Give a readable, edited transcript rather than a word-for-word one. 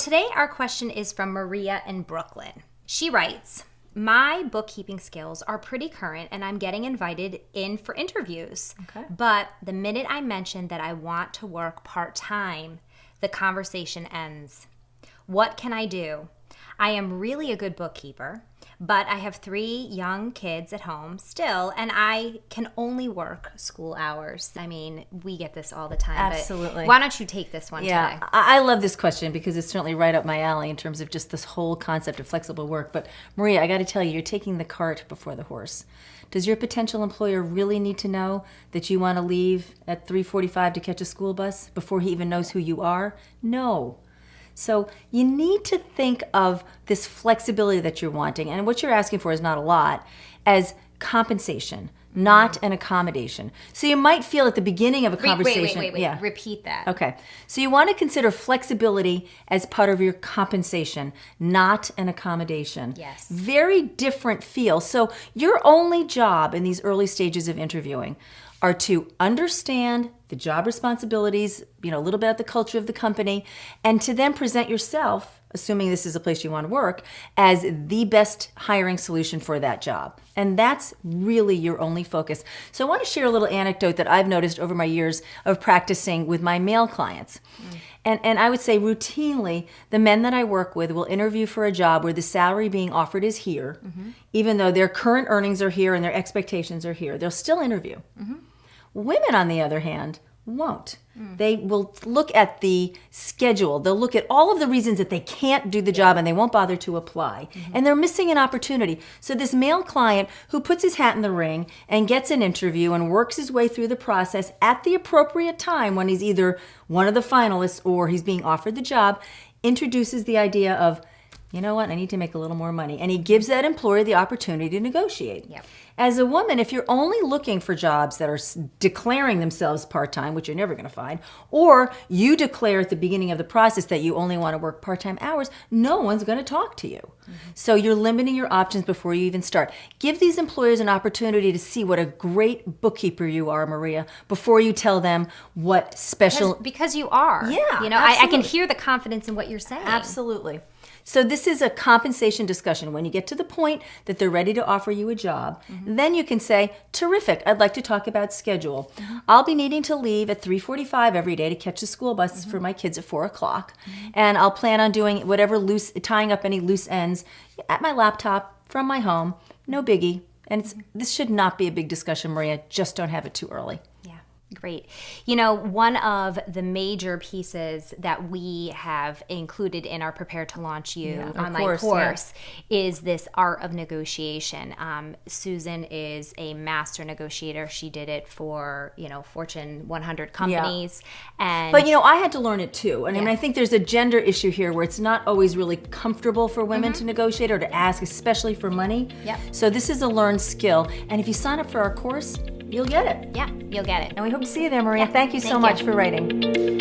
Today our question is from Maria in Brooklyn. She writes, my bookkeeping skills are pretty current and I'm getting invited in for interviews. Okay. But the minute I mention that I want to work part-time, the conversation ends. What can I do? I am really a good bookkeeper, but I have 3 young kids at home still, and I can only work school hours. I mean, we get this all the time. Absolutely. But why don't you take this one today? I love this question because it's certainly right up my alley in terms of just this whole concept of flexible work. But Maria, I got to tell you, you're taking the cart before the horse. Does your potential employer really need to know that you want to leave at 3:45 to catch a school bus before he even knows who you are? No. So you need to think of this flexibility that you're wanting, and what you're asking for is not a lot, as compensation, not an accommodation. So you might feel at the beginning of a conversation... Wait. Yeah. Repeat that. Okay. So you want to consider flexibility as part of your compensation, not an accommodation. Yes. Very different feel. So your only job in these early stages of interviewing are to understand the job responsibilities, a little bit about the culture of the company, and to then present yourself, assuming this is a place you want to work, as the best hiring solution for that job. And that's really your only focus. So I want to share a little anecdote that I've noticed over my years of practicing with my male clients. And I would say routinely, the men that I work with will interview for a job where the salary being offered is here, even though their current earnings are here and their expectations are here. They'll still interview. Women, on the other hand, won't. They will look at the schedule. They'll look at all of the reasons that they can't do the job and they won't bother to apply. And they're missing an opportunity. So this male client who puts his hat in the ring and gets an interview and works his way through the process at the appropriate time when he's either one of the finalists or he's being offered the job, introduces the idea of, you know what, I need to make a little more money. And he gives that employer the opportunity to negotiate. Yep. As a woman, if you're only looking for jobs that are declaring themselves part-time, which you're never going to find, or you declare at the beginning of the process that you only want to work part-time hours, no one's going to talk to you. So you're limiting your options before you even start. Give these employers an opportunity to see what a great bookkeeper you are, Maria, before you tell them what special... Because you are. Yeah, I can hear the confidence in what you're saying. Absolutely. So this is a compensation discussion. When you get to the point that they're ready to offer you a job, then you can say, terrific, I'd like to talk about schedule. I'll be needing to leave at 3:45 every day to catch the school bus for my kids at 4 o'clock. And I'll plan on doing whatever tying up any loose ends at my laptop from my home. No biggie. And this should not be a big discussion, Maria. Just don't have it too early. Great. One of the major pieces that we have included in our Prepare to Launch You online course is this art of negotiation. Susan is a master negotiator. She did it for, Fortune 100 companies. But, I had to learn it too. And I mean, I think there's a gender issue here where it's not always really comfortable for women to negotiate or to ask, especially for money. Yep. So this is a learned skill. And if you sign up for our course, you'll get it. Yeah, you'll get it. And we hope to see you there, Maria. Thank you so much for writing.